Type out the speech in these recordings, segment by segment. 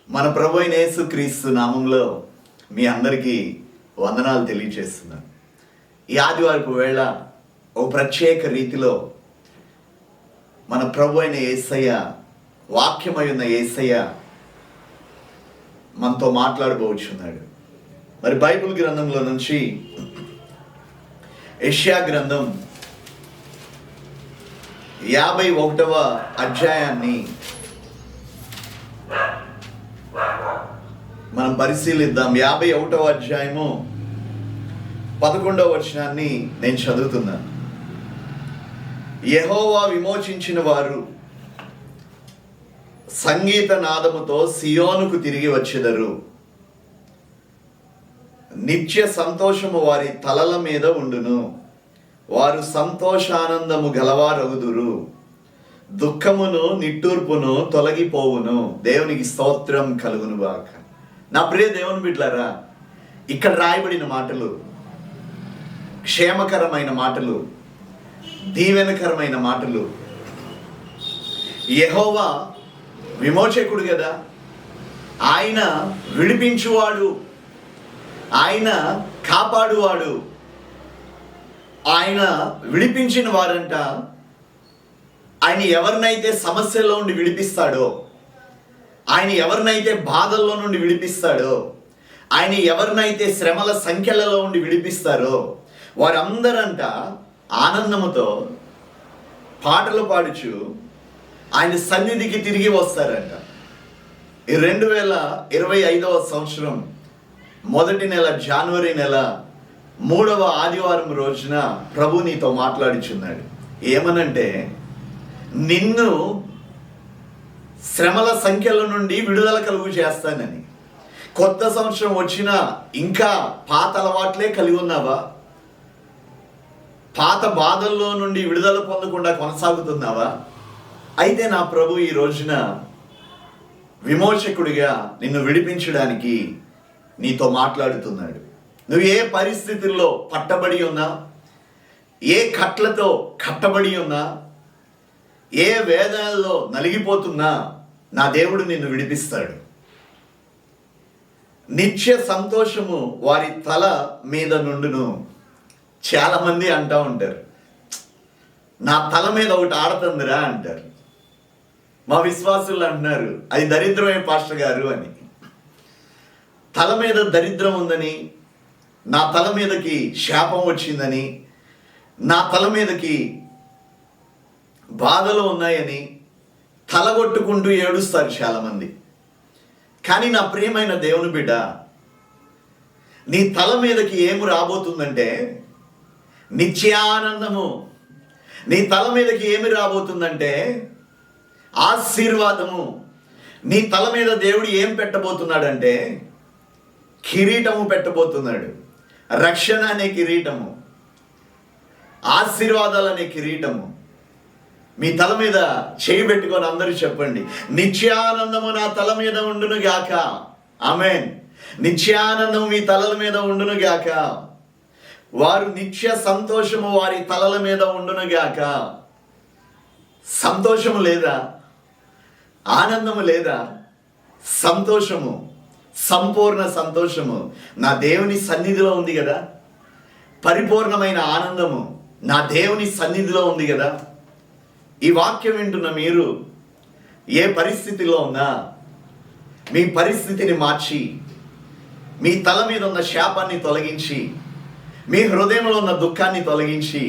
మన ప్రభు అయిన యేసుక్రీస్తు నామంలో మీ అందరికీ వందనాలు తెలియజేస్తున్నాను. ఈ ఆదివారపు వేళ ఒక ప్రత్యేక రీతిలో మన ప్రభు అయిన యేసయ్య, వాక్యమై ఉన్న యేసయ్య మనతో మాట్లాడబోచున్నాడు. మరి బైబిల్ గ్రంథంలో నుంచి యెషయా గ్రంథం 51వ అధ్యాయాన్ని మనం పరిశీలిద్దాం. 51వ అధ్యాయము 11వ వచనాన్ని నేను చదువుతున్నాను. యెహోవా విమోచించిన వారు సంగీత నాదముతో సియోనుకు తిరిగి వచ్చెదరు. నిత్య సంతోషము వారి తలల మీద ఉండును. వారు సంతోషానందము గలవారగుదురు. దుఃఖమును నిట్టూర్పును తొలగిపోవును. దేవునికి స్తోత్రం కలుగును గాక. నా ప్రియ దేవుని బిడ్డలారా, ఇక్కడ రాయబడిన మాటలు క్షేమకరమైన మాటలు, దీవెనకరమైన మాటలు. యెహోవా విమోచకుడు కదా, ఆయన విడిపించువాడు, ఆయన కాపాడువాడు. ఆయన విడిపించిన వారంట, ఆయన ఎవరినైతే సమస్యల్లో నుండి విడిపిస్తాడో, ఆయన ఎవరినైతే బాధల్లో నుండి విడిపిస్తాడో, ఆయన ఎవరినైతే శ్రమల సంఖ్యలలో నుండి విడిపిస్తారో వారందరంట ఆనందముతో పాటలు పాడుచు ఆయన సన్నిధికి తిరిగి వస్తారంట. ఈ 2025వ సంవత్సరం మొదటి నెల, జనవరి నెల 3వ ఆదివారం రోజున ప్రభు నీతో మాట్లాడుచున్నాడు. ఏమనంటే, నిన్ను శ్రమల సంఖ్యల నుండి విడుదల కలుగు చేస్తానని. కొత్త సంవత్సరం వచ్చినా ఇంకా పాత అలవాట్లే కలిగి ఉన్నావా? పాత బాధల్లో నుండి విడుదల పొందకుండా కొనసాగుతున్నావా? అయితే నా ప్రభు ఈ రోజున విమోచకుడిగా నిన్ను విడిపించడానికి నీతో మాట్లాడుతున్నాడు. నువ్వు ఏ పరిస్థితుల్లో పట్టబడి ఉన్నా, ఏ కట్లతో కట్టబడి ఉన్నా, ఏ వేదనలో నలిగిపోతున్నా నా దేవుడు నిన్ను విడిపిస్తాడు. నిత్య సంతోషము వారి తల మీద నుండును. చాలామంది అంటూ ఉంటారు, నా తల మీద ఒకటి ఆడుతుందిరా అంటారు. మా విశ్వాసులు అంటున్నారు, అది దరిద్రమే పాస్టర్ గారు అని. తల మీద దరిద్రం ఉందని, నా తల మీదకి శాపం వచ్చిందని, నా తల మీదకి బాధలు ఉన్నాయని తలగొట్టుకుంటూ ఏడుస్తారు చాలామంది. కానీ నా ప్రియమైన దేవుని బిడ్డ, నీ తల మీదకి ఏమి రాబోతుందంటే నిత్యానందము. నీ తల మీదకి ఏమి రాబోతుందంటే ఆశీర్వాదము. నీ తల మీద దేవుడు ఏం పెట్టబోతున్నాడంటే కిరీటము పెట్టబోతున్నాడు. రక్షణ అనే కిరీటము, ఆశీర్వాదాలు అనే కిరీటము. మీ తల మీద చేయి పెట్టుకొని అందరూ చెప్పండి, నిత్యానందము నా తల మీద ఉండును గాక. ఆమేన్. నిత్యానందము మీ తలల మీద ఉండును గాక. వారు నిత్య సంతోషము వారి తలల మీద ఉండును గాక. సంతోషము లేదా? ఆనందము లేదా? సంతోషము, సంపూర్ణ సంతోషము నా దేవుని సన్నిధిలో ఉంది కదా. పరిపూర్ణమైన ఆనందము నా దేవుని సన్నిధిలో ఉంది కదా. ఈ వాక్యం వింటున్న మీరు ఏ పరిస్థితిలో ఉన్నా మీ పరిస్థితిని మార్చి, మీ తల మీద ఉన్న శాపాన్ని తొలగించి, మీ హృదయంలో ఉన్న దుఃఖాన్ని తొలగించి,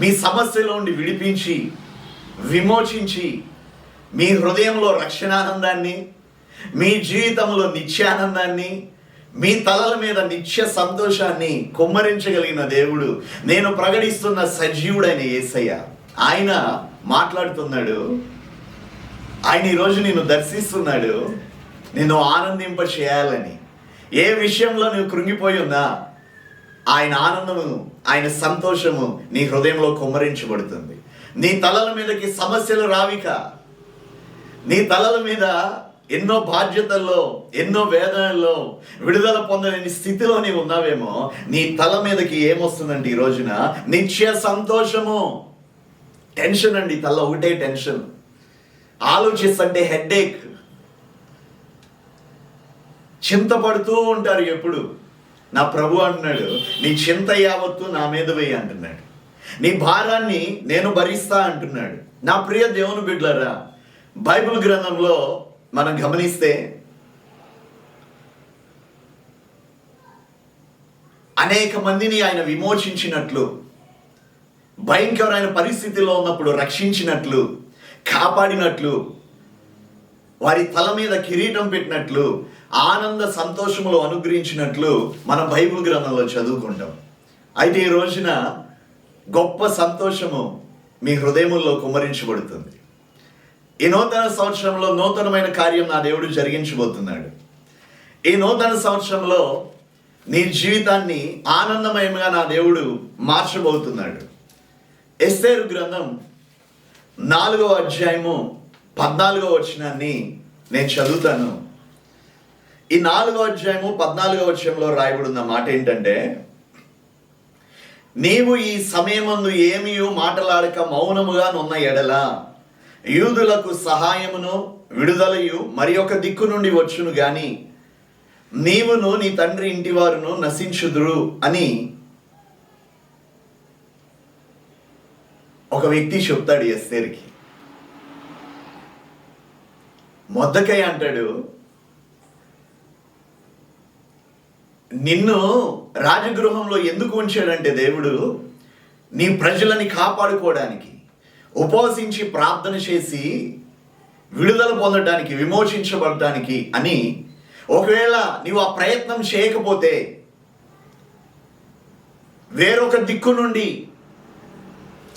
మీ సమస్యలో నుండి విడిపించి, విమోచించి, మీ హృదయంలో రక్షణానందాన్ని, మీ జీవితంలో నిత్యానందాన్ని, మీ తలల మీద నిత్య సంతోషాన్ని కుమ్మరించగలిగిన దేవుడు, నేను ప్రకటిస్తున్న సజీవుడైన యేసయ్య. ఆయన మాట్లాడుతున్నాడు. ఆయన ఈరోజు నిన్ను దర్శిస్తున్నాడు, నిన్ను ఆనందింప చేయాలని. ఏ విషయంలో నువ్వు కృంగిపోయి ఉన్నా ఆయన ఆనందము, ఆయన సంతోషము నీ హృదయంలో కుమ్మరించబడుతుంది. నీ తలల మీదకి సమస్యలు రావిక. నీ తలల మీద ఎన్నో బాధ్యతల్లో, ఎన్నో వేదనల్లో విడుదల పొందలేని స్థితిలో నీవు ఉన్నావేమో, నీ తల మీదకి ఏమొస్తుందంటే ఈ రోజున నిత్య సంతోషము. టెన్షన్ అండి, తల ఒకటే టెన్షన్. ఆలోచిస్తుంటే హెడ్ఏక్, చింతపడుతూ ఉంటారు ఎప్పుడు. నా ప్రభు అంటున్నాడు, నీ చింత యావత్తు నా మీద వేయి అంటున్నాడు. నీ భారాన్ని నేను భరిస్తా అంటున్నాడు. నా ప్రియ దేవుని బిడ్డలారా, బైబిల్ గ్రంథంలో మనం గమనిస్తే అనేక మందిని ఆయన విమోచించినట్లు, భయంకరమైన పరిస్థితిలో ఉన్నప్పుడు రక్షించినట్లు, కాపాడినట్లు, వారి తల మీద కిరీటం పెట్టినట్లు, ఆనంద సంతోషములు అనుగ్రహించినట్లు మనం బైబిల్ గ్రంథంలో చదువుకుంటాం. అయితే ఈ రోజున గొప్ప సంతోషము మీ హృదయముల్లో కుమ్మరించబడుతుంది. ఈ నూతన సంవత్సరంలో నూతనమైన కార్యం నా దేవుడు జరిగించబోతున్నాడు. ఈ నూతన సంవత్సరంలో నీ జీవితాన్ని ఆనందమయంగా నా దేవుడు మార్చబోతున్నాడు. ఎస్తేరు గ్రంథం 4వ అధ్యాయము 14వ వచనాన్ని నేను చదువుతాను. ఈ 4వ అధ్యాయము 14వ వచనంలో రాయబడిన మాట ఏంటంటే, నీవు ఈ సమయమందు ఏమీ మాటలాడక మౌనముగా నున్న ఎడల యూదులకు సహాయమును విడుదలయు మరి ఒక దిక్కు నుండి వచ్చును గాని నీవును నీ తండ్రి ఇంటి వారును నశించుదురు అని ఒక వ్యక్తి చెప్తాడు ఎస్తేరుకి. మొర్దెకై అంటాడు, నిన్ను రాజగృహంలో ఎందుకు ఉంచాడంటే దేవుడు నీ ప్రజలని కాపాడుకోవడానికి, ఉపవసించి ప్రార్థన చేసి విడుదల పొందడానికి, విమోచించబడటానికి అని. ఒకవేళ నీవు ఆ ప్రయత్నం చేయకపోతే వేరొక దిక్కు నుండి,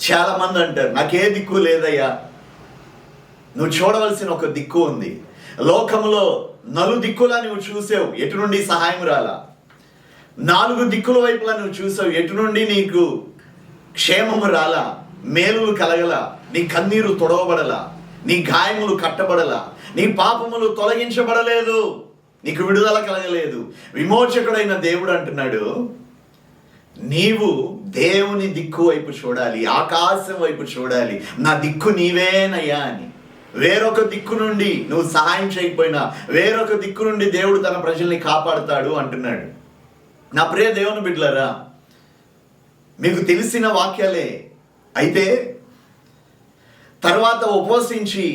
చాలా మంది అంటారు నాకే దిక్కు లేదయ్యా, నువ్వు చూడవలసిన ఒక దిక్కు ఉంది. లోకంలో నలుదిక్కులా నువ్వు చూసావు, ఎటు నుండి సహాయం రాలా. 4 దిక్కుల వైపులా నువ్వు చూసావు, ఎటు నుండి నీకు క్షేమము రాలా, మేలులు కలగల, నీ కన్నీరు తొడవబడలా, నీ గాయములు కట్టబడలా, నీ పాపములు తొలగించబడలేదు, నీకు విడుదల కలగలేదు. విమోచకుడైన దేవుడు అంటున్నాడు, నీవు దేవుని దిక్కు వైపు చూడాలి, ఆకాశం వైపు చూడాలి, నా దిక్కు నీవేనయ్యా అని. వేరొక దిక్కు నుండి నువ్వు సహాయం చేయకపోయినా వేరొక దిక్కు నుండి దేవుడు తన ప్రజల్ని కాపాడుతాడు అంటున్నాడు. నా ప్రియ దేవుని బిడ్డలారా, మీకు తెలిసిన వాక్యాలే. అయితే తర్వాత ఉపవసించి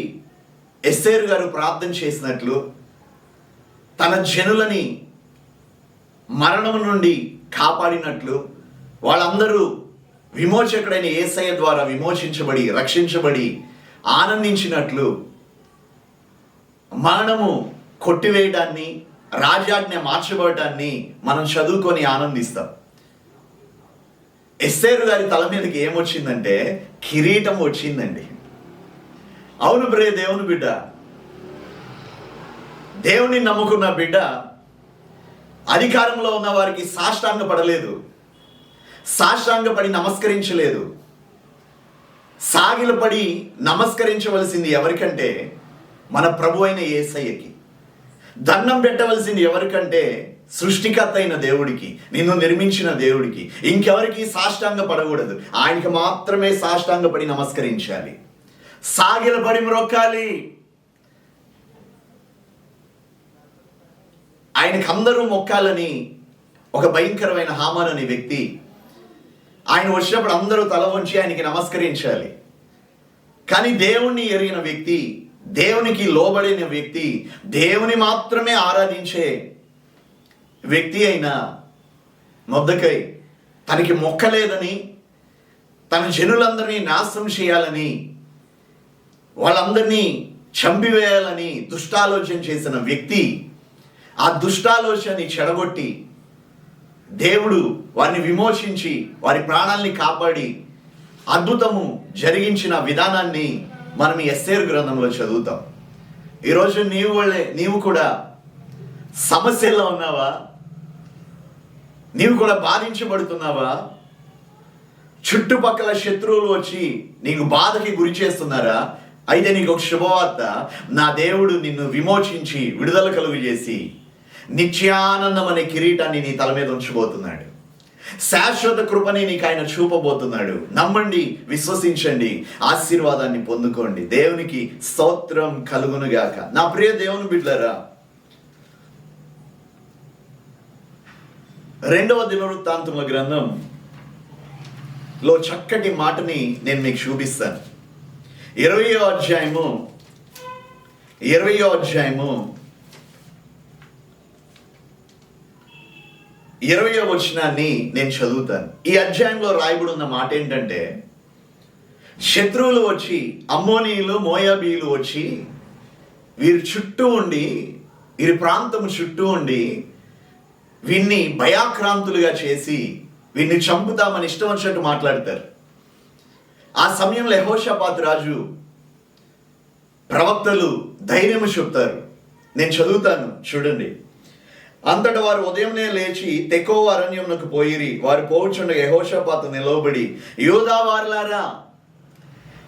ఎస్తేరు గారు ప్రార్థన చేసినట్లు, తన జనులని మరణం నుండి కాపాడినట్లు, వాళ్ళందరూ విమోచకుడైన యేసయ్య ద్వారా విమోచించబడి రక్షించబడి ఆనందించినట్లు, మరణము కొట్టివేయడాన్ని, రాజాజ్ఞ మార్చబడటాన్ని మనం చదువుకొని ఆనందిస్తాం. ఎస్తేరు గారి తల మీదకి ఏమొచ్చిందంటే కిరీటం వచ్చిందండి. అవును ప్రియ దేవుని బిడ్డ, దేవుని నమ్ముకున్న బిడ్డ అధికారంలో ఉన్న వారికి సాష్టాంగపడలేదు, సాష్టాంగపడి నమస్కరించలేదు. సాగిలపడి నమస్కరించవలసింది ఎవరికంటే మన ప్రభు అయిన యేసయ్యకి. దండం పెట్టవలసింది ఎవరికంటే సృష్టికర్త అయిన దేవుడికి, నిన్ను నిర్మించిన దేవుడికి. ఇంకెవరికి సాష్టాంగ పడకూడదు, ఆయనకి మాత్రమే సాష్టాంగపడి నమస్కరించాలి, సాగిలపడి మ్రొక్కాలి. ఆయనకి అందరూ మొక్కాలని ఒక భయంకరమైన హామాన్ అనే వ్యక్తి, ఆయన వచ్చినప్పుడు అందరూ తల వంచి ఆయనకి నమస్కరించాలి. కానీ దేవుణ్ణి ఎరిగిన వ్యక్తి, దేవునికి లోబడిన వ్యక్తి, దేవుని మాత్రమే ఆరాధించే వ్యక్తి అయిన మొర్దెకై తనకి మొక్కలేదని, తన జనులందరినీ నాశనం చేయాలని, వాళ్ళందరినీ చంపివేయాలని దుష్టాలోచన చేసిన వ్యక్తి, ఆ దుష్టాలోచనని చెడగొట్టి దేవుడు వారిని విమోచించి వారి ప్రాణాలని కాపాడి అద్భుతము జరిగించిన విధానాన్ని మనం ఈ ఎస్తేరు గ్రంథంలో చదువుతాం. ఈరోజు నీవు కూడా సమస్యల్లో ఉన్నావా? నీవు కూడా బాధించబడుతున్నావా? చుట్టుపక్కల శత్రువులు వచ్చి నీకు బాధకి గురి చేస్తున్నారా? అయితే నీకు ఒక శుభవార్త, నా దేవుడు నిన్ను విమోచించి విడుదల కలుగు చేసి నిత్యానందం అనే కిరీటాన్ని నీ తల మీద ఉంచబోతున్నాడు. శాశ్వత కృపని నీకు ఆయన చూపబోతున్నాడు. నమ్మండి, విశ్వసించండి, ఆశీర్వాదాన్ని పొందుకోండి. దేవునికి స్తోత్రం కలుగునుగాక. నా ప్రియ దేవుని బిడ్డలారా, రెండవ దినవృత్తాంతముల గ్రంథంలో చక్కటి మాటని నేను మీకు చూపిస్తాను. 20వ అధ్యాయము 20వ వచనాన్ని నేను చదువుతాను. ఈ అధ్యాయంలో రాయబడి ఉన్న మాట ఏంటంటే, శత్రువులు వచ్చి, అమ్మోనీయులు మోయాబీయులు వచ్చి వీరి చుట్టూ ఉండి, వీరి ప్రాంతము చుట్టూ ఉండి వీన్ని భయాక్రాంతులుగా చేసి వీన్ని చంపుతామని ఇష్టం వచ్చినట్టు మాట్లాడతారు. ఆ సమయంలో యెహోషాపాతు రాజు ప్రవక్తలు ధైర్యము చెప్తారు. నేను చదువుతాను, చూడండి. అంతటా వారు ఉదయంనే లేచి తెకోవ అరణ్యమునకు పోయిరి. వారు పోవుచుండగా యెహోషాపాతు నిలవబడి, యూదా వారులారా,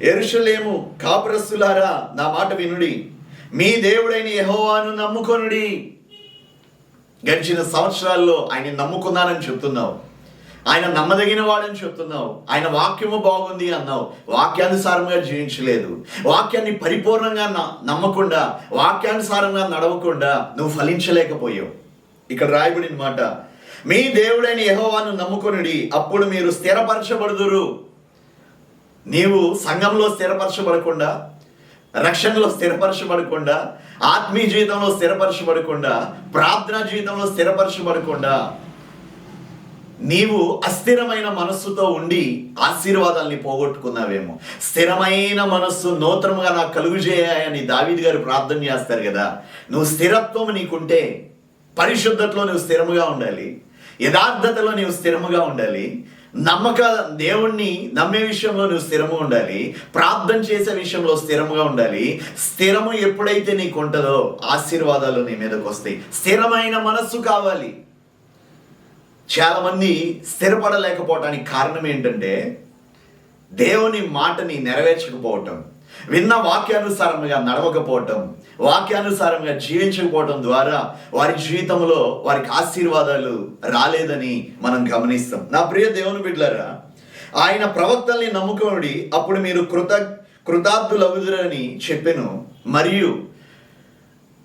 యెరూషలేము కాపురస్తులారా, నా మాట వినుడి. మీ దేవుడైన యెహోవాను నమ్ముకొనుడి. గడిచిన సంవత్సరాల్లో ఆయన నమ్ముకున్నానని చెప్తున్నావు, ఆయన నమ్మదగిన వాడని చెప్తున్నావు, ఆయన వాక్యము బాగుంది అన్నావు, వాక్యానుసారంగా జీవించలేదు, వాక్యాన్ని పరిపూర్ణంగా నమ్మకుండా, వాక్యానుసారంగా నడవకుండా నువ్వు ఫలించలేకపోయావు. ఇక్కడ రాయబడిన మాట, మీ దేవుడైన యెహోవాను నమ్ముకొనుడి, అప్పుడు మీరు స్థిరపరచబడుదురు. నీవు సంఘంలో స్థిరపరచబడకుండా, రక్షణలో స్థిరపరచబడకుండా, ఆత్మీయ జీవితంలో స్థిరపరచబడకుండా, ప్రార్థనా జీవితంలో స్థిరపరచబడకుండా నీవు అస్థిరమైన మనస్సుతో ఉండి ఆశీర్వాదాల్ని పోగొట్టుకున్నావేమో. స్థిరమైన మనస్సు నూతనముగా నాకు కలుగు చేయాలని దావీదు గారు ప్రార్థన చేస్తారు కదా. నువ్వు స్థిరత్వం నీకుంటే, పరిశుద్ధతలో నువ్వు స్థిరముగా ఉండాలి, యథార్థతలో నీవు స్థిరముగా ఉండాలి, దేవుణ్ణి నమ్మే విషయంలో నువ్వు స్థిరము ఉండాలి, ప్రార్థన చేసే విషయంలో స్థిరముగా ఉండాలి. స్థిరము ఎప్పుడైతే నీకు ఉంటుందో ఆశీర్వాదాలు నీ మీదకి వస్తాయి. స్థిరమైన మనస్సు కావాలి. చాలా మంది స్థిరపడలేకపోవటానికి కారణం ఏంటంటే, దేవుని మాటని నెరవేర్చకపోవటం, విన్న వాక్యానుసారంగా నడవకపోవటం, వాక్యానుసారంగా జీవించకపోవటం ద్వారా వారి జీవితంలో వారికి ఆశీర్వాదాలు రాలేదని మనం గమనిస్తాం. నా ప్రియ దేవుని బిడ్డలారా, ఆయన ప్రవక్తల్ని నమ్ముకోండి, అప్పుడు మీరు కృతార్థులవుదురని చెప్పెను. మరియు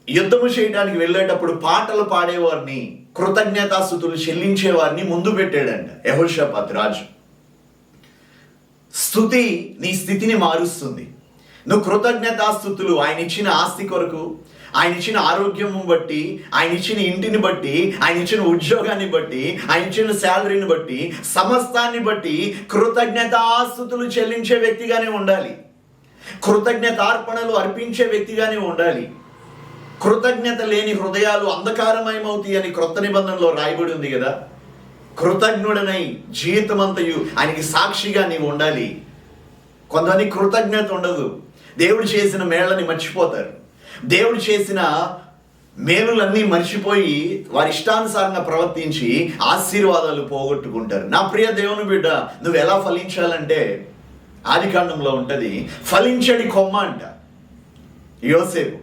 యుద్ధము చేయడానికి వెళ్ళేటప్పుడు పాటలు పాడేవారిని, కృతజ్ఞతాస్తుతులు చెల్లించేవారిని ముందు పెట్టాడంట యెహోషాపాతు రాజు. స్తుతి నీ స్థితిని మారుస్తుంది. నువ్వు కృతజ్ఞతాస్తుతులు, ఆయన ఇచ్చిన ఆస్తి కొరకు, ఆయన ఇచ్చిన ఆరోగ్యము బట్టి, ఆయన ఇచ్చిన ఇంటిని బట్టి, ఆయన ఇచ్చిన ఉద్యోగాన్ని బట్టి, ఆయన ఇచ్చిన శాలరీని బట్టి, సమస్తాన్ని బట్టి కృతజ్ఞతాస్తుతులు చెల్లించే వ్యక్తిగానే ఉండాలి. కృతజ్ఞతార్పణలు అర్పించే వ్యక్తిగానే ఉండాలి. కృతజ్ఞత లేని హృదయాలు అంధకారమయమవుతాయి అని క్రొత్త నిబంధనలో రాయబడి ఉంది కదా. కృతజ్ఞుడనై జీవితమంతయు ఆయనకి సాక్షిగా నీవు ఉండాలి. కొంతమంది కృతజ్ఞత ఉండదు. దేవుడు చేసిన మేళ్ళని మర్చిపోతారు. దేవుడు చేసిన మేలులన్నీ మర్చిపోయి వారి ఇష్టానుసారంగా ప్రవర్తించి ఆశీర్వాదాలు పోగొట్టుకుంటారు. నా ప్రియ దేవుని బిడ్డ, నువ్వు ఎలా ఫలించాలంటే ఆదికాండంలో ఉంటుంది, ఫలించడి కొమ్మ అంట యోసేపు.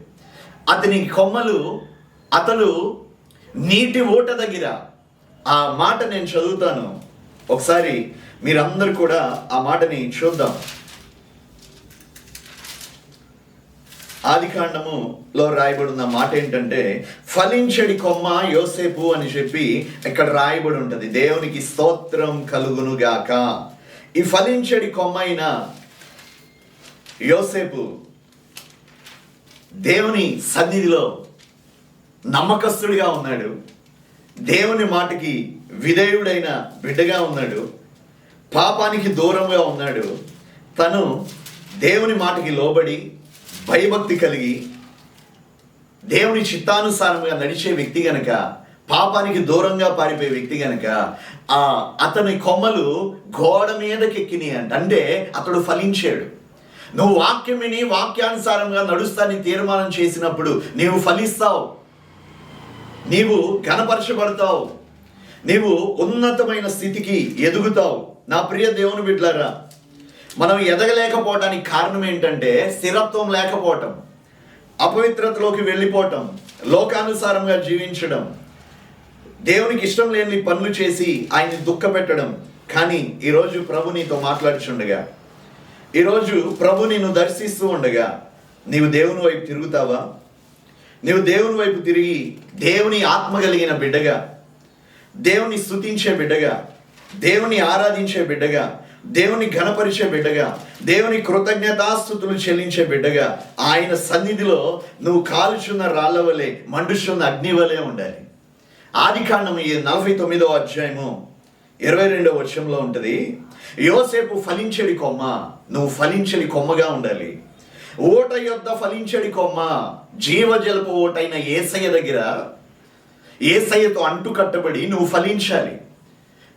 అతని కొమ్మలు, అతడు నీటి ఊట దగ్గర. ఆ మాట నేను చదువుతాను, ఒకసారి మీరందరూ కూడా ఆ మాటని చూద్దాం. ఆదికాండములో రాయబడిన మాట ఏంటంటే, ఫలించడి కొమ్మ యోసేపు అని చెప్పి ఇక్కడ రాయబడి ఉంటుంది. దేవునికి స్తోత్రం కలుగును గాక. ఈ ఫలించడి కొమ్మ అయిన యోసేపు దేవుని సన్నిధిలో నమ్మకస్తుడిగా ఉన్నాడు. దేవుని మాటకి విధేయుడైన బిడ్డగా ఉన్నాడు. పాపానికి దూరంగా ఉన్నాడు. తను దేవుని మాటకి లోబడి భయభక్తి కలిగి దేవుని చిత్తానుసారంగా నడిచే వ్యక్తి గనక, పాపానికి దూరంగా పారిపోయే వ్యక్తి గనక అతని కొమ్మలు గోడ మీదకి ఎక్కినాయి అంటే అతడు ఫలించాడు. నువ్వు వాక్యం విని వాక్యానుసారంగా నడుస్తాని తీర్మానం చేసినప్పుడు నీవు ఫలిస్తావు, నీవు ఘనపరచబడతావు, నీవు ఉన్నతమైన స్థితికి ఎదుగుతావు. నా ప్రియ దేవుని బిడ్డలారా, మనం ఎదగలేకపోవడానికి కారణం ఏంటంటే స్థిరత్వం లేకపోవటం, అపవిత్రతలోకి వెళ్ళిపోవటం, లోకానుసారంగా జీవించడం, దేవునికి ఇష్టం లేని పనులు చేసి ఆయన్ని దుఃఖ పెట్టడం. కానీ ఈరోజు ప్రభు నీతో మాట్లాడుచుండగా, ఈరోజు ప్రభు నిన్ను దర్శిస్తూ ఉండగా నీవు దేవుని వైపు తిరుగుతావా? నీవు దేవుని వైపు తిరిగి దేవుని ఆత్మ కలిగిన బిడ్డగా, దేవుని స్తుతించే బిడ్డగా, దేవుని ఆరాధించే బిడ్డగా, దేవుని ఘనపరిచే బిడ్డగా, దేవుని కృతజ్ఞతాస్తుతులు చెల్లించే బిడ్డగా ఆయన సన్నిధిలో నువ్వు కాల్చున్న రాళ్ల వలె, మండుచున్న అగ్ని వలె ఉండాలి. ఆదికాండము 49వ అధ్యాయము 22వ వచనంలో ఉంటుంది, యోసేపు ఫలించడి కొమ్మ, నువ్వు ఫలించడి కొమ్మగా ఉండాలి. ఓట యొద్ద ఫలించడి కొమ్మ, జీవజలపు ఓటైన యేసయ్య దగ్గర యేసయ్యతో అంటు కట్టబడి నువ్వు ఫలించాలి.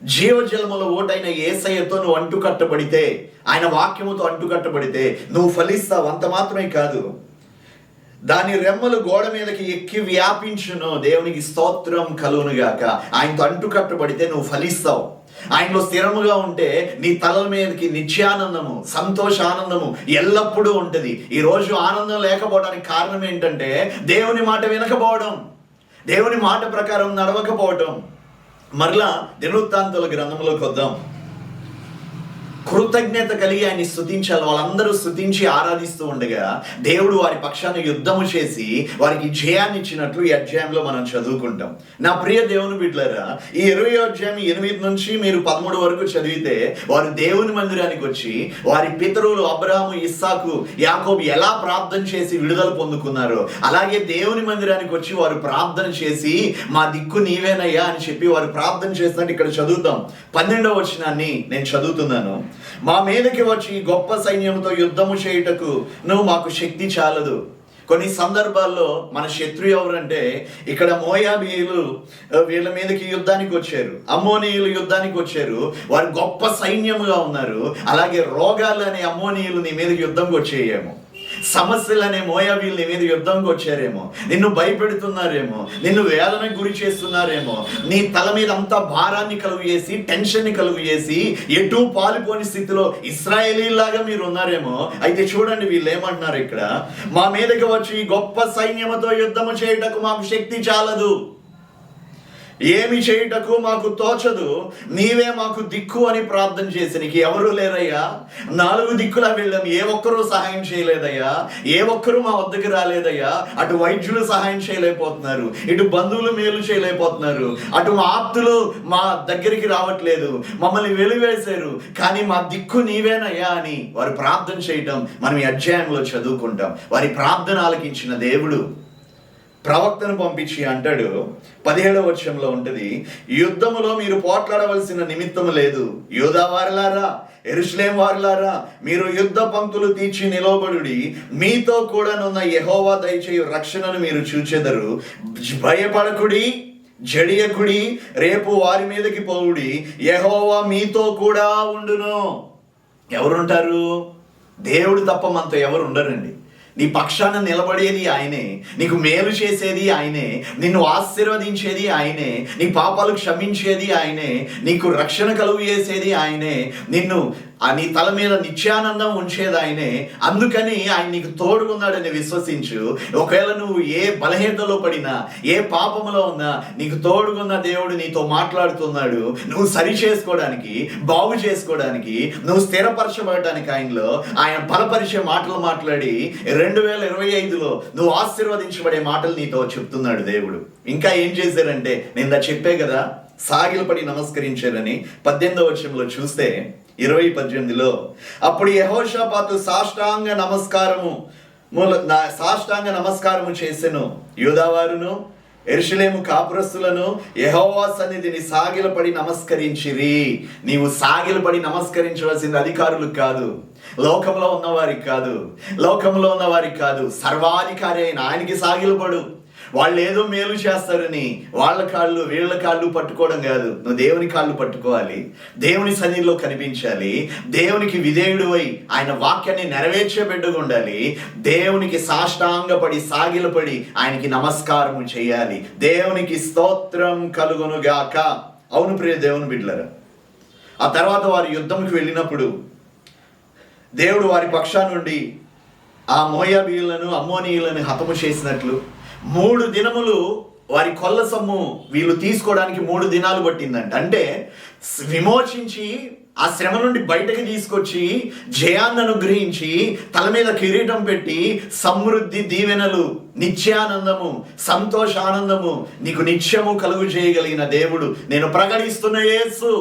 జీవజలముల ఓటైన యేసయ్యతో నువ్వు అంటు కట్టబడితే, ఆయన వాక్యముతో అంటు కట్టబడితే నువ్వు ఫలిస్తావు. అంత మాత్రమే కాదు, దాని రెమ్మలు గోడ మీదకి ఎక్కి వ్యాపించును. దేవునికి స్తోత్రం కలుగునుగాక. ఆయనతో అంటు కట్టబడితే నువ్వు ఫలిస్తావు. ఆయనలో స్థిరముగా ఉంటే నీ తలల మీదకి నిత్యానందము, సంతోషానందము ఎల్లప్పుడూ ఉంటుంది. ఈరోజు ఆనందం లేకపోవడానికి కారణం ఏంటంటే దేవుని మాట వినకపోవడం, దేవుని మాట ప్రకారం నడవకపోవటం. మరలా దినవృత్తాంతాల గ్రంథంలోకి వద్దాం. కృతజ్ఞత కలిగి ఆయన్ని స్తుతించాలి. వాళ్ళందరూ స్తుతించి ఆరాధిస్తూ ఉండగా దేవుడు వారి పక్షాన యుద్ధము చేసి వారికి జయాన్ని ఇచ్చినట్లు ఈ అధ్యాయంలో మనం చదువుకుంటాం. నా ప్రియ దేవుని బిడ్డలారా, ఈ 20వ అధ్యాయం 8 నుంచి మీరు 13 వరకు చదివితే వారు దేవుని మందిరానికి వచ్చి వారి పితరులు అబ్రహాము, ఇస్సాకు, యాకోబు ఎలా ప్రార్థన చేసి విడుదల పొందుకున్నారో అలాగే దేవుని మందిరానికి వచ్చి వారు ప్రార్థన చేసి మా దిక్కు నీవేనయ్యా అని చెప్పి వారు ప్రార్థన చేసినట్టు ఇక్కడ చదువుతాం. 12వ వచనాన్ని నేను చదువుతున్నాను. మా మీదకి వచ్చి గొప్ప సైన్యంతో యుద్ధము చేయుటకు నువ్వు మాకు శక్తి చాలదు. కొన్ని సందర్భాల్లో మన శత్రు ఎవరంటే ఇక్కడ మోయాబీయులు వీళ్ళ మీదకి యుద్ధానికి వచ్చారు, అమ్మోనీయులు యుద్ధానికి వచ్చారు. వారు గొప్ప సైన్యముగా ఉన్నారు. అలాగే రోగాలు అనే అమ్మోనీయులు నీ మీదకి యుద్ధంకి వచ్చేయేమో, సమస్యలు అనే మోయాబీలు నీ మీద యుద్ధంకి వచ్చారేమో, నిన్ను భయపెడుతున్నారేమో, నిన్ను వేదనకు గురి చేస్తున్నారేమో, నీ తల మీద అంతా భారాన్ని కలుగు చేసి, టెన్షన్ని కలుగు చేసి, ఎటు పాలిపోని స్థితిలో ఇశ్రాయేలీలాగా మీరు ఉన్నారేమో. అయితే చూడండి వీళ్ళు ఏమంటున్నారు ఇక్కడ, మా మీదకి వచ్చి గొప్ప సైన్యముతో యుద్ధము చేయుటకు మాకు శక్తి చాలదు, ఏమి చేయుటకు మాకు తోచదు, నీవే మాకు దిక్కు అని ప్రార్థన చేసి, నీకు ఎవరు లేరయ్యా, 4 దిక్కులా వెళ్ళాం, ఏ ఒక్కరూ సహాయం చేయలేదయ్యా, ఏ ఒక్కరూ మా వద్దకు రాలేదయ్యా. అటు వైద్యులు సహాయం చేయలేకపోతున్నారు, ఇటు బంధువులు మేలు చేయలేకపోతున్నారు, అటు మా ఆప్తులు మా దగ్గరికి రావట్లేదు, మమ్మల్ని వెలివేశారు, కానీ మా దిక్కు నీవేనయ్యా అని వారు ప్రార్థన చేయటం మనం ఈ అధ్యాయంలో చదువుకుంటాం. వారి ప్రార్థన ఆలకించిన దేవుడు ప్రవక్తను పంపించి అంటాడు, 17వ వచనంలో ఉంటుంది, యుద్ధములో మీరు పోట్లాడవలసిన నిమిత్తము లేదు, యూదా వారలారా, యెరూషలేము వారలారా, మీరు యుద్ధ పంక్తులు తీర్చి నిలవబడుడి, మీతో కూడానున్న యెహోవా దయచేయు రక్షణను మీరు చూచెదరు. భయపడకుడి, జడియకుడి, రేపు వారి మీదకి పోవుడి, యెహోవా మీతో కూడా ఉండును. ఎవరుంటారు? దేవుడు తప్ప మనతో ఎవరు ఉండరండి. నీ పక్షాన నిలబడేది ఆయనే, నీకు మేలు చేసేది ఆయనే, నిన్ను ఆశీర్వదించేది ఆయనే, నీ పాపాలు క్షమించేది ఆయనే, నీకు రక్షణ కలుగు చేసేది ఆయనే, నిన్ను నీ తల మీద నిత్యానందం ఉంచేది ఆయనే. అందుకని ఆయన నీకు తోడుగున్నాడని విశ్వసించు. ఒకవేళ నువ్వు ఏ బలహీనతలో పడినా, ఏ పాపములో ఉన్నా, నీకు తోడుగున్న దేవుడు నీతో మాట్లాడుతున్నాడు. నువ్వు సరి చేసుకోవడానికి, బాగు చేసుకోవడానికి, నువ్వు స్థిరపరచబడటానికి ఆయనలో ఆయన బలపరిచే మాటలు మాట్లాడి 2025లో నువ్వు ఆశీర్వదించబడే మాటలు నీతో చెప్తున్నాడు దేవుడు. ఇంకా ఏం చేశారంటే, నేను చెప్పే కదా, సాగిలపడి నమస్కరించారని 18వ వచనంలో చూస్తే 20:18లో, అప్పుడు యెహోషాపాతు సాష్టాంగ నమస్కారము చేసెను. యూదావారును యెరూషలేము కాపురస్తులను యెహోవా సన్నిధిని సాగిలపడి నమస్కరించిరి. నీవు సాగిలపడి నమస్కరించవలసింది అధికారులకు కాదు, లోకంలో ఉన్నవారికి కాదు, సర్వాధికారి అయిన ఆయనకి సాగిలపడు. వాళ్ళు ఏదో మేలు చేస్తారని వాళ్ళ కాళ్ళు వీళ్ళ కాళ్ళు పట్టుకోవడం కాదు, నువ్వు దేవుని కాళ్ళు పట్టుకోవాలి, దేవుని సన్నిధిలో కనిపించాలి, దేవునికి విధేయుడువై ఆయన వాక్యాన్ని నెరవేర్చే బిడ్డగా ఉండాలి, దేవునికి సాష్టాంగపడి సాగిలపడి ఆయనకి నమస్కారం చేయాలి. దేవునికి స్తోత్రం కలుగునుగాక. అవును ప్రియ దేవుని బిడ్డలారా, ఆ తర్వాత వారి యుద్ధంకి వెళ్ళినప్పుడు దేవుడు వారి పక్షా నుండి ఆ మోయాబీయులను, అమ్మోనీయులను హతము చేసినట్లు 3 దినములు వారి కొల్ల సొమ్ము వీళ్ళు తీసుకోవడానికి 3 దినాలు పట్టిందంట. అంటే విమోచించి ఆ శ్రమ నుండి బయటకు తీసుకొచ్చి జయాన్ని అనుగ్రహించి తల మీద కిరీటం పెట్టి సమృద్ధి, దీవెనలు, నిత్యానందము, సంతోషానందము నీకు నిత్యము కలుగు చేయగలిగిన దేవుడు, నేను ప్రకటిస్తున్న యేసు,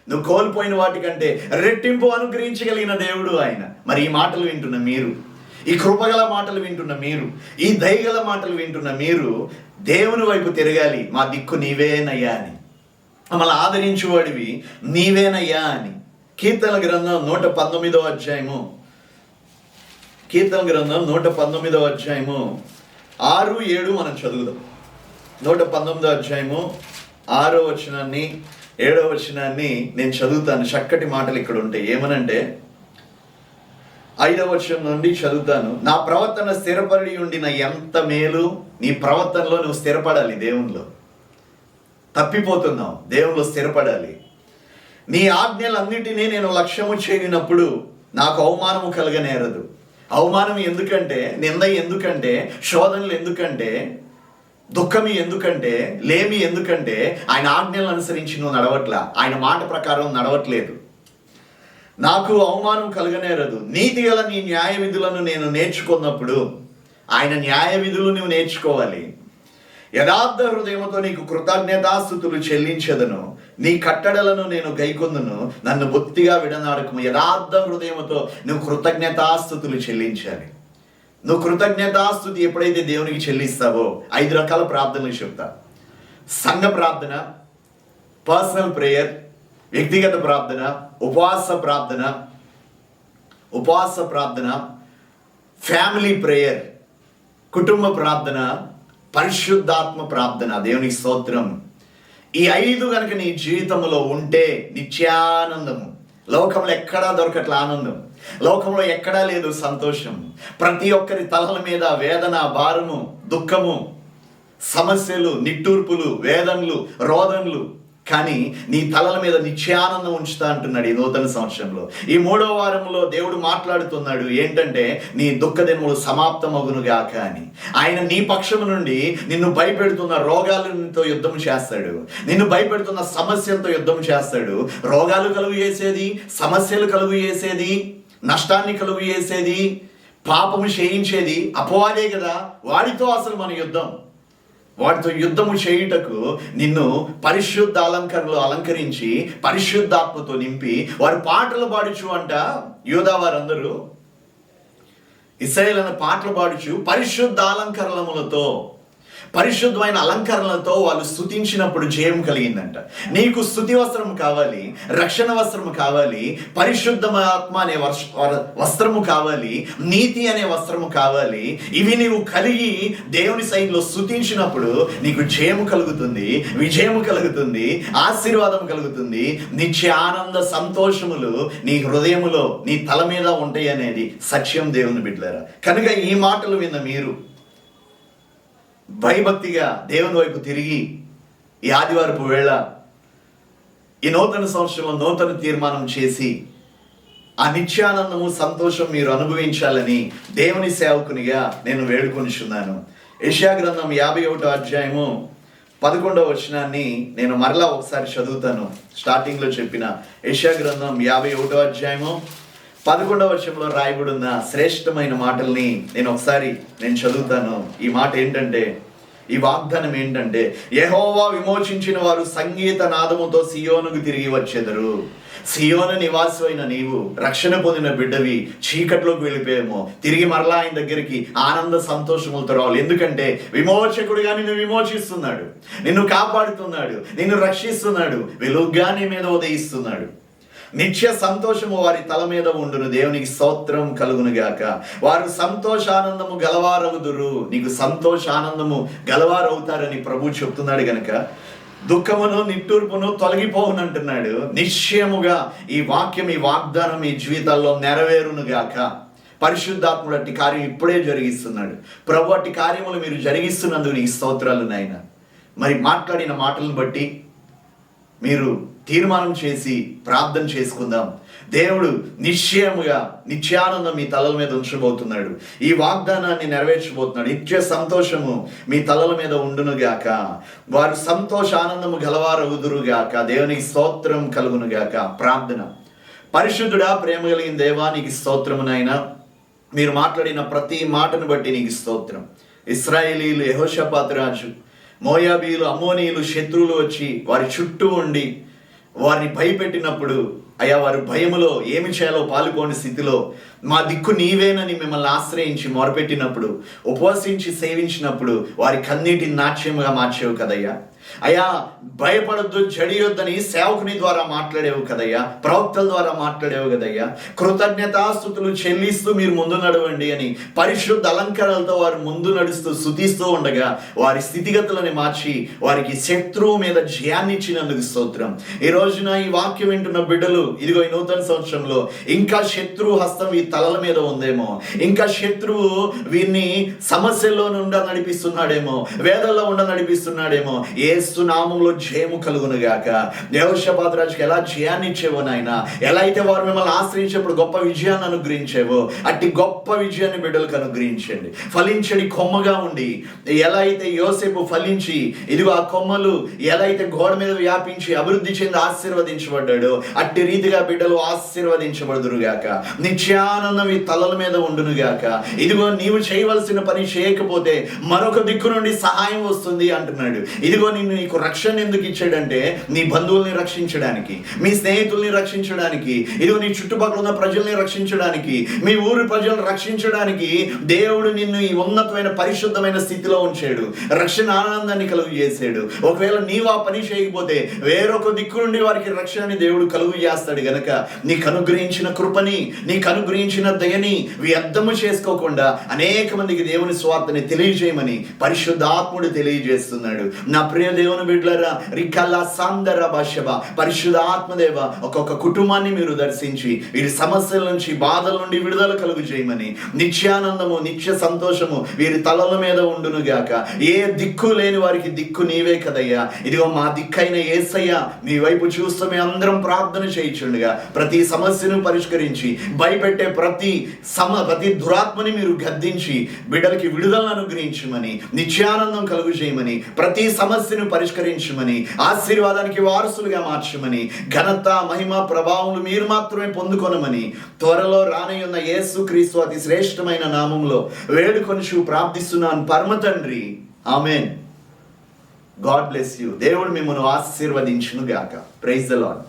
నువ్వు కోల్పోయిన వాటికంటే రెట్టింపు అనుగ్రహించగలిగిన దేవుడు ఆయన. మరి ఈ మాటలు వింటున్న మీరు, ఈ కృపగల మాటలు వింటున్న మీరు, ఈ దయగల మాటలు వింటున్న మీరు దేవుని వైపు తిరగాలి. మా దిక్కు నీవేనయ్యా అని, మమ్మల్ని ఆదరించువాడివి నీవేనయ్యా అని. కీర్తన గ్రంథం 119వ అధ్యాయము, కీర్తన గ్రంథం 119వ అధ్యాయము 6, 7 మనం చదువుదాం. 119వ అధ్యాయము 6వ వచనాన్ని 7వ వచనాన్ని నేను చదువుతాను. చక్కటి మాటలు ఇక్కడ ఉంటాయి. ఏమనంటే 5వ వచనం నుండి చదువుతాను. నా ప్రవర్తన స్థిరపడి ఉండిన ఎంత మేలు. నీ ప్రవర్తనలో నువ్వు స్థిరపడాలి. దేవునిలో తప్పిపోతున్నావు, దేవునిలో స్థిరపడాలి. నీ ఆజ్ఞలన్నిటినీ నేను లక్ష్యము చేయనప్పుడు నాకు అవమానము కలగనేరదు. అవమానం ఎందుకంటే, నింద ఎందుకంటే, శోధనలు ఎందుకంటే, దుఃఖమి ఎందుకంటే, లేమి ఎందుకంటే ఆయన ఆజ్ఞలను అనుసరించి నువ్వు నడవట్లా, ఆయన మాట ప్రకారం నడవట్లేదు. నాకు అవమానం కలగనేరదు. నీతి గల నీ న్యాయ విధులను నేను నేర్చుకున్నప్పుడు, ఆయన న్యాయ విధులు నువ్వు నేర్చుకోవాలి. యథార్థ హృదయముతో నీకు కృతజ్ఞతాస్తుతులు చెల్లించదను. నీ కట్టడలను నేను గైకొందును. నన్ను బొత్తిగా విడనాడకము. యథార్థ హృదయముతో నువ్వు కృతజ్ఞతాస్తుతులు చెల్లించాలి. నువ్వు కృతజ్ఞతాస్తుతి ఎప్పుడైతే దేవునికి చెల్లిస్తావో 5 రకాల ప్రార్థనలు చెప్తా. సంఘ ప్రార్థన, పర్సనల్ ప్రేయర్, వ్యక్తిగత ప్రార్థన, ఉపవాస ప్రార్థన, ఫ్యామిలీ ప్రేయర్, కుటుంబ ప్రార్థన, పరిశుద్ధాత్మ ప్రార్థన. దేవునికి స్తోత్రం. ఈ 5 కనుక నీ జీవితంలో ఉంటే నిత్యానందము. లోకంలో ఎక్కడా దొరకట్ల ఆనందం, లోకంలో ఎక్కడా లేదు సంతోషం. ప్రతి ఒక్కరి తలల మీద వేదన, భారము, దుఃఖము, సమస్యలు, నిట్టూర్పులు, వేదనలు, రోదనలు. కానీ నీ తలల మీద నిత్యానందం ఉంచుతా అంటున్నాడు ఈ నూతన సంవత్సరంలో. ఈ 3వ వారంలో దేవుడు మాట్లాడుతున్నాడు ఏంటంటే, నీ దుఃఖ దినములు సమాప్తమగునుగాక అని. ఆయన నీ పక్షము నుండి నిన్ను భయపెడుతున్న రోగాలతో యుద్ధం చేస్తాడు, నిన్ను భయపెడుతున్న సమస్యలతో యుద్ధం చేస్తాడు. రోగాలు కలుగు చేసేది, సమస్యలు కలుగు చేసేది, నష్టాన్ని కలుగు చేసేది, పాపము చేయించేది అపవాదే కదా. వాడితో అసలు మన యుద్ధం. వాటితో యుద్ధము చేయుటకు నిన్ను పరిశుద్ధ అలంకరణలో అలంకరించి పరిశుద్ధాత్మతో నింపి వారు పాటలు పాడుచు అంట. యూదా వారందరూ ఇశ్రాయేలు అనే పాటలు పాడుచు పరిశుద్ధ అలంకరణలతో, పరిశుద్ధమైన అలంకరణలతో వాళ్ళు స్తుతించినప్పుడు జయం కలిగిందంట. నీకు స్తుతి వస్త్రం కావాలి, రక్షణ వస్త్రము కావాలి, పరిశుద్ధమాత్మ అనే వస్త్రము కావాలి, నీతి అనే వస్త్రము కావాలి. ఇవి నీవు కలిగి దేవుని సైన్లో స్తుతించినప్పుడు నీకు జయము కలుగుతుంది, విజయము కలుగుతుంది, ఆశీర్వాదం కలుగుతుంది. నిత్య ఆనంద సంతోషములు నీ హృదయములో, నీ తల మీద ఉంటాయి అనేది సత్యం దేవుని బిడ్డలారా. కనుక ఈ మాటలు విన్న మీరు భయభక్తిగా దేవుని వైపు తిరిగి ఈ ఆదివారపు వేళ, ఈ నూతన సంవత్సరంలో నూతన తీర్మానం చేసి ఆ నిత్యానందము, సంతోషం మీరు అనుభవించాలని దేవుని సేవకునిగా నేను వేడుకొనిచున్నాను. యెషయా గ్రంథం 51వ అధ్యాయము 11వ వచనాన్ని నేను మరలా ఒకసారి చదువుతాను. స్టార్టింగ్లో చెప్పిన యెషయా గ్రంథం 51వ అధ్యాయము 11వ వచనంలో రాయబడి ఉన్న శ్రేష్టమైన మాటల్ని నేను చదువుతాను. ఈ మాట ఏంటంటే, ఈ వాగ్దానం ఏంటంటే, యెహోవా విమోచించిన వారు సంగీత నాదముతో సియోనుకు తిరిగి వచ్చెదరు. సియోను నివాసమైన నీవు, రక్షణ పొందిన బిడ్డవి, చీకట్లోకి వెళ్ళిపోయేమో తిరిగి మరలా ఆయన దగ్గరికి ఆనంద సంతోషములతో రావాలి. ఎందుకంటే విమోచకుడిగా నిన్ను విమోచిస్తున్నాడు, నిన్ను కాపాడుతున్నాడు, నిన్ను రక్షిస్తున్నాడు, వెలుగుగా నీ మీద ఉదయిస్తున్నాడు. నిత్య సంతోషము వారి తల మీద ఉండును. దేవునికి స్తోత్రం కలుగునుగాక. వారు సంతోషానందము గలవారవుదురు. నీకు సంతోషానందము గలవారవుతారని ప్రభు చెప్తున్నాడు. గనక దుఃఖమును, నిట్టూర్పును తొలగిపోవునంటున్నాడు. నిశ్చయముగా ఈ వాక్యం, ఈ వాగ్దానం ఈ జీవితాల్లో నెరవేరునుగాక. పరిశుద్ధాత్ముడు అట్టి కార్యం ఇప్పుడే జరిగిస్తున్నాడు. ప్రభు అట్టి కార్యములు మీరు జరిగిస్తున్నందుకు నీకు స్తోత్రాలు నాయన. మరి మాట్లాడిన మాటలను బట్టి మీరు తీర్మానం చేసి ప్రార్థన చేసుకుందాం. దేవుడు నిశ్చయముగా నిత్యానందం మీ తలల మీద ఉంచబోతున్నాడు. ఈ వాగ్దానాన్ని నెరవేర్చబోతున్నాడు. నిత్య సంతోషము మీ తలల మీద ఉండునుగాక. వారు సంతోష ఆనందము గలవారవుదురుగాక. దేవునికి స్తోత్రం కలుగునుగాక. ప్రార్థన. పరిశుద్ధుడా, ప్రేమ కలిగిన దేవా, నీకు స్తోత్రము నాయనా. మీరు మాట్లాడిన ప్రతి మాటను బట్టి నీకు స్తోత్రం. ఇశ్రాయేలీలు, యెహోషాపాతు రాజు, మోయాబీయులు, అమ్మోనీయులు శత్రువులు వచ్చి వారి చుట్టూ ఉండి వారిని భయపెట్టినప్పుడు అయ్యా, వారు భయములో ఏమి చేయాలో పాలుకోని స్థితిలో మా దిక్కు నీవేనని మిమ్మల్ని ఆశ్రయించి మొరపెట్టినప్పుడు, ఉపవసించి సేవించినప్పుడు వారి కన్నీటిని నాట్యంగా మార్చేవు కదయ్యా. అయ్యా, భయపడొద్దు, జడియొద్దని సేవకుని ద్వారా మాట్లాడేవు కదయ్యా, ప్రవక్తల ద్వారా మాట్లాడేవు కదయ్యా. కృతజ్ఞతాస్తుతులు చెల్లిస్తూ మీరు ముందు నడవండి అని పరిశుద్ధ అలంకరణలతో వారు ముందు నడుస్తూ స్తుతిస్తూ ఉండగా వారి స్థితిగతులను మార్చి వారికి శత్రువు మీద జయాన్ని ఇచ్చినందుకు స్తోత్రం. ఈ రోజున ఈ వాక్యం వింటున్న బిడ్డలు, ఇదిగో ఈ నూతన సంవత్సరంలో ఇంకా శత్రువు హస్తం ఈ తలల మీద ఉందేమో, ఇంకా శత్రువు వీరిని సమస్యల్లో ఉండ నడిపిస్తున్నాడేమో, వేదల్లో ఉండ నడిపిస్తున్నాడేమో. యేసు నామములో జయము కలుగును గాక. యెహోషాపాతు రాజుకి ఎలా జయాన్ని ఇచ్చేవో నాయన, ఎలా అయితే వారు మిమ్మల్ని ఆశ్రయించినప్పుడు గొప్ప విజయాన్ని అనుగ్రహించేవో అట్టి గొప్ప విజయాన్ని బిడ్డలకు అనుగ్రహించండి. ఫలించడి కొమ్మగా ఉండి ఎలా అయితే యోసేపు ఫలించి ఇదిగో ఆ కొమ్మలు ఎలా అయితే గోడ మీద వ్యాపించి అభివృద్ధి చెంది ఆశీర్వదించబడ్డాడో అట్టి రీతిగా బిడ్డలు ఆశీర్వదించబడుదురుగాక. నిత్యానందం ఈ తలల మీద ఉండునుగాక. ఇదిగో నీవు చేయవలసిన పని చేయకపోతే మరొక దిక్కు నుండి సహాయం వస్తుంది అంటున్నాడు. ఇదిగో నీకు రక్షణ ఎందుకు ఇచ్చాడంటే నీ బంధువుల్ని రక్షించడానికి, మీ స్నేహితుల్ని రక్షించడానికి, ఇదిగో నీ చుట్టుపక్కల ఉన్న ప్రజల్ని రక్షించడానికి, మీ ఊరి ప్రజలను రక్షించడానికి దేవుడు నిన్ను ఈ ఉన్నతమైన పరిశుద్ధమైన స్థితిలో ఉంచాడు. రక్షణ ఆనందాన్ని కలుగు చేశాడు. ఒకవేళ నీవు ఆ పని చేయకపోతే వేరొక దిక్కు నుండి వారికి రక్షణని దేవుడు కలుగు చేస్తాడు గనక నీకు అనుగ్రహించిన కృపని, నీకు అనుగ్రహించిన దయని వ్యర్థము చేసుకోకుండా అనేక మందికి దేవుని స్వార్థని తెలియజేయమని పరిశుద్ధాత్ముడు తెలియజేస్తున్నాడు. నా ప్రియ దేవుని బిడ్డలారా, రికల్లా సాందర భాషబ పరిశుద్ధ ఆత్మదేవ ఒక్కొక్క కుటుంబాన్ని మీరు దర్శించి వీరి సమస్యల నుంచి, బాధల నుండి విడుదల కలుగు చేయమని, నిత్యానందము, నిత్య సంతోషము వీరి తలల మీద ఉండును గాక. ఏ దిక్కు లేని వారికి దిక్కు నీవే కదయ్యా. ఇదిగో మా దిక్కైన యేసయ్య మీ వైపు చూస్తూ మేము అందరం ప్రార్థన చేయించుండగా ప్రతి సమస్యను పరిష్కరించి భయపెట్టే ప్రతి దురాత్మని మీరు గద్దించి బిడ్డలకి విడుదలను అనుగ్రహించమని, నిత్యానందం కలుగు చేయమని, ప్రతి సమస్యను పరిష్కరించమని, ఆశీర్వాదానికి వారసులుగా మార్చమని, ఘనత, మహిమ, ప్రభావములు మీరు మాత్రమే పొందుకొనమని త్వరలో రానయ్యున్న యేసు క్రీస్తు అతి శ్రేష్టమైన నామములో వేడుకొనుచు ప్రార్థిస్తున్నాను పరమ తండ్రి. ఆమేన్. God bless you. దేవుడు మిమ్మల్ని ఆశీర్వదించును గాక. Praise the lord.